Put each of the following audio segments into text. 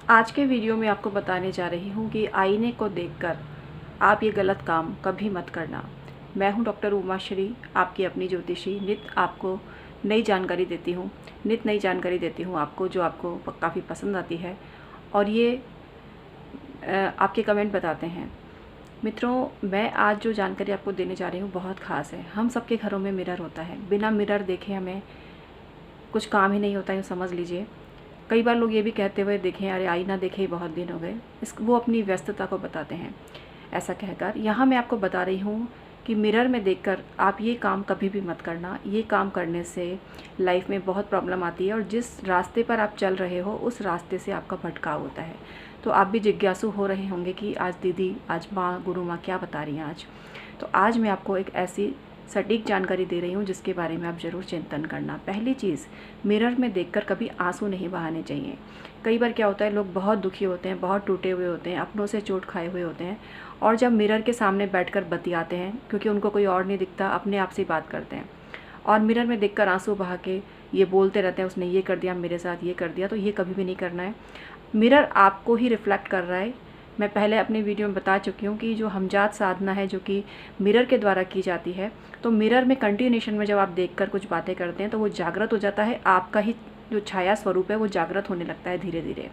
आज के वीडियो में आपको बताने जा रही हूँ कि आईने को देखकर आप ये गलत काम कभी मत करना। मैं हूँ डॉक्टर उमाश्री, आपकी अपनी ज्योतिषी। नित आपको नई जानकारी देती हूँ, नई जानकारी देती हूँ आपको, जो आपको काफ़ी पसंद आती है और ये आपके कमेंट बताते हैं। मित्रों, मैं आज जो जानकारी आपको देने जा रही हूँ बहुत ख़ास है। हम सबके घरों में मिरर होता है, बिना मिरर देखे हमें कुछ काम ही नहीं होता, यूँ समझ लीजिए। कई बार लोग ये भी कहते हुए देखें, अरे आईना देखे ही बहुत दिन हो गए, वो अपनी व्यस्तता को बताते हैं ऐसा कहकर। यहाँ मैं आपको बता रही हूँ कि मिरर में देखकर आप ये काम कभी भी मत करना। ये काम करने से लाइफ में बहुत प्रॉब्लम आती है और जिस रास्ते पर आप चल रहे हो उस रास्ते से आपका भटकाव होता है। तो आप भी जिज्ञासु हो रहे होंगे कि आज दीदी, आज माँ, गुरु माँ क्या बता रही हैं आज। तो आज मैं आपको एक ऐसी सटीक जानकारी दे रही हूँ जिसके बारे में आप ज़रूर चिंतन करना। पहली चीज़, मिरर में देखकर कभी आंसू नहीं बहाने चाहिए। कई बार क्या होता है, लोग बहुत दुखी होते हैं, बहुत टूटे हुए होते हैं, अपनों से चोट खाए हुए होते हैं और जब मिरर के सामने बैठकर बतियाते हैं, क्योंकि उनको कोई और नहीं दिखता, अपने आप से बात करते हैं और मिरर में देखकर आंसू बहा के ये बोलते रहते हैं, उसने ये कर दिया, मेरे साथ ये कर दिया। तो ये कभी भी नहीं करना है। मिरर आपको ही रिफ्लेक्ट कर रहा है। मैं पहले अपने वीडियो में बता चुकी हूँ कि जो हमजात साधना है, जो कि मिरर के द्वारा की जाती है, तो मिरर में कंटिन्यूशन में जब आप देखकर कुछ बातें करते हैं तो वो जागृत हो जाता है। आपका ही जो छाया स्वरूप है वो जागृत होने लगता है धीरे धीरे,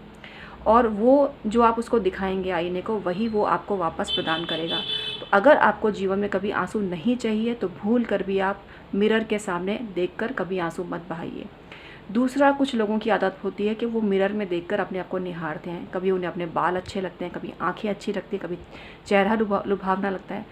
और वो जो आप उसको दिखाएंगे आईने को, वही वो आपको वापस प्रदान करेगा। तो अगर आपको जीवन में कभी आंसू नहीं चाहिए तो भूल कर भी आप मिरर के सामने देखकर कभी आंसू मत बहाइए। दूसरा, कुछ लोगों की आदत होती है कि वो मिरर में देखकर अपने आप को निहारते हैं। कभी उन्हें अपने बाल अच्छे लगते हैं, कभी आंखें अच्छी लगती हैं, कभी चेहरा लुभावना लगता है।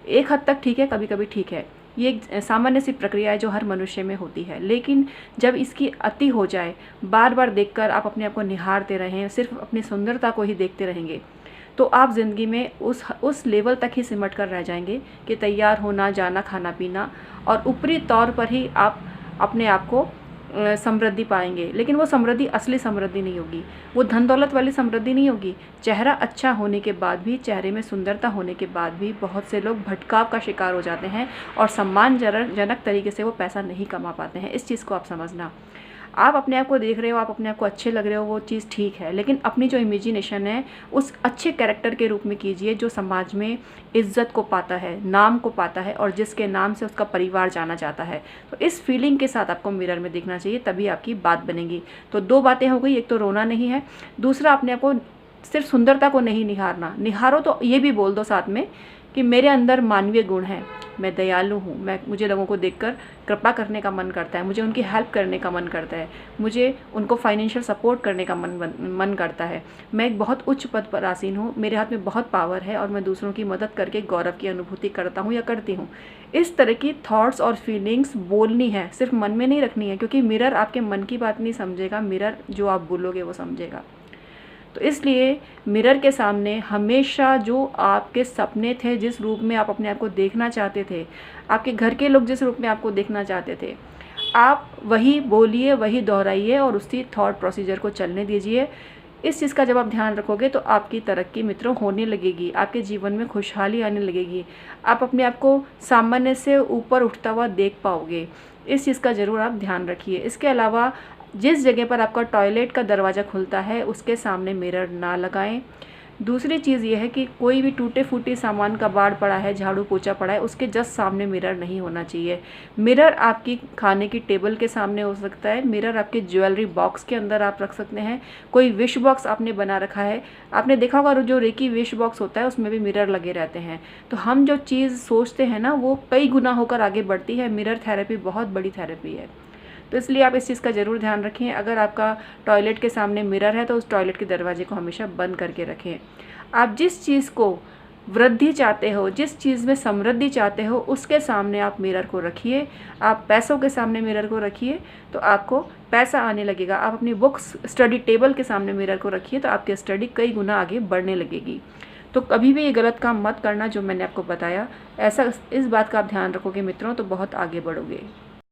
एक हद तक ठीक है, कभी कभी ठीक है। ये एक सामान्य सी प्रक्रिया है जो हर मनुष्य में होती है। लेकिन जब इसकी अति हो जाए, बार बार देखकर आप अपने आप को निहारते रहें, सिर्फ अपनी सुंदरता को ही देखते रहेंगे, तो आप ज़िंदगी में उस लेवल तक ही सिमट कर रह जाएंगे कि तैयार होना, जाना, खाना पीना और ऊपरी तौर पर ही आप अपने आप को समृद्धि पाएंगे। लेकिन वो समृद्धि असली समृद्धि नहीं होगी, वो धन दौलत वाली समृद्धि नहीं होगी। चेहरा अच्छा होने के बाद भी, चेहरे में सुंदरता होने के बाद भी बहुत से लोग भटकाव का शिकार हो जाते हैं और सम्मानजनक तरीके से वो पैसा नहीं कमा पाते हैं। इस चीज़ को आप समझना। आप अपने आप को देख रहे हो, आप अपने आप को अच्छे लग रहे हो, वो चीज़ ठीक है, लेकिन अपनी जो इमेजिनेशन है उस अच्छे कैरेक्टर के रूप में कीजिए जो समाज में इज्जत को पाता है, नाम को पाता है और जिसके नाम से उसका परिवार जाना जाता है। तो इस फीलिंग के साथ आपको मिरर में देखना चाहिए, तभी आपकी बात बनेगी। तो दो बातें हो गई, एक तो रोना नहीं है, दूसरा अपने आप को सिर्फ सुंदरता को नहीं निहारना। निहारो तो ये भी बोल दो साथ में कि मेरे अंदर मानवीय गुण है, मैं दयालु हूँ, मुझे लोगों को देखकर कृपा करने का मन करता है, मुझे उनकी हेल्प करने का मन करता है, मुझे उनको फाइनेंशियल सपोर्ट करने का मन करता है। मैं एक बहुत उच्च पद पर आसीन हूँ, मेरे हाथ में बहुत पावर है और मैं दूसरों की मदद करके गौरव की अनुभूति करता हूँ या करती हूँ। इस तरह की थॉट्स और फीलिंग्स बोलनी है, सिर्फ मन में नहीं रखनी है, क्योंकि मिरर आपके मन की बात नहीं समझेगा, मिरर जो आप बोलोगे वो समझेगा। तो इसलिए मिरर के सामने हमेशा जो आपके सपने थे, जिस रूप में आप अपने आप को देखना चाहते थे, आपके घर के लोग जिस रूप में आपको देखना चाहते थे, आप वही बोलिए, वही दोहराइए और उसी थॉट प्रोसीजर को चलने दीजिए। इस चीज़ का जब आप ध्यान रखोगे तो आपकी तरक्की मित्रों होने लगेगी, आपके जीवन में खुशहाली आने लगेगी, आप अपने आप को सामान्य से ऊपर उठता हुआ देख पाओगे। इस चीज़ का ज़रूर आप ध्यान रखिए। इसके अलावा जिस जगह पर आपका टॉयलेट का दरवाज़ा खुलता है उसके सामने मिरर ना लगाएं। दूसरी चीज़ ये है कि कोई भी टूटे फूटे सामान का बाड़ पड़ा है, झाड़ू पोछा पड़ा है, उसके जस्ट सामने मिरर नहीं होना चाहिए। मिरर आपकी खाने की टेबल के सामने हो सकता है, मिरर आपके ज्वेलरी बॉक्स के अंदर आप रख सकते हैं। कोई विश बॉक्स आपने बना रखा है, आपने देखा होगा जो रेकी विश बॉक्स होता है उसमें भी मिरर लगे रहते हैं। तो हम जो चीज़ सोचते हैं ना वो कई गुना होकर आगे बढ़ती है। मिरर थेरेपी बहुत बड़ी थेरेपी है, तो इसलिए आप इस चीज़ का ज़रूर ध्यान रखें। अगर आपका टॉयलेट के सामने मिरर है तो उस टॉयलेट के दरवाजे को हमेशा बंद करके रखें। आप जिस चीज़ को वृद्धि चाहते हो, जिस चीज़ में समृद्धि चाहते हो, उसके सामने आप मिरर को रखिए। आप पैसों के सामने मिरर को रखिए तो आपको पैसा आने लगेगा। आप अपनी बुक्स, स्टडी टेबल के सामने मिरर को रखिए तो आपकी स्टडी कई गुना आगे बढ़ने लगेगी। तो कभी भी ये गलत काम मत करना जो मैंने आपको बताया। ऐसा, इस बात का आप ध्यान रखोगे मित्रों तो बहुत आगे बढ़ोगे।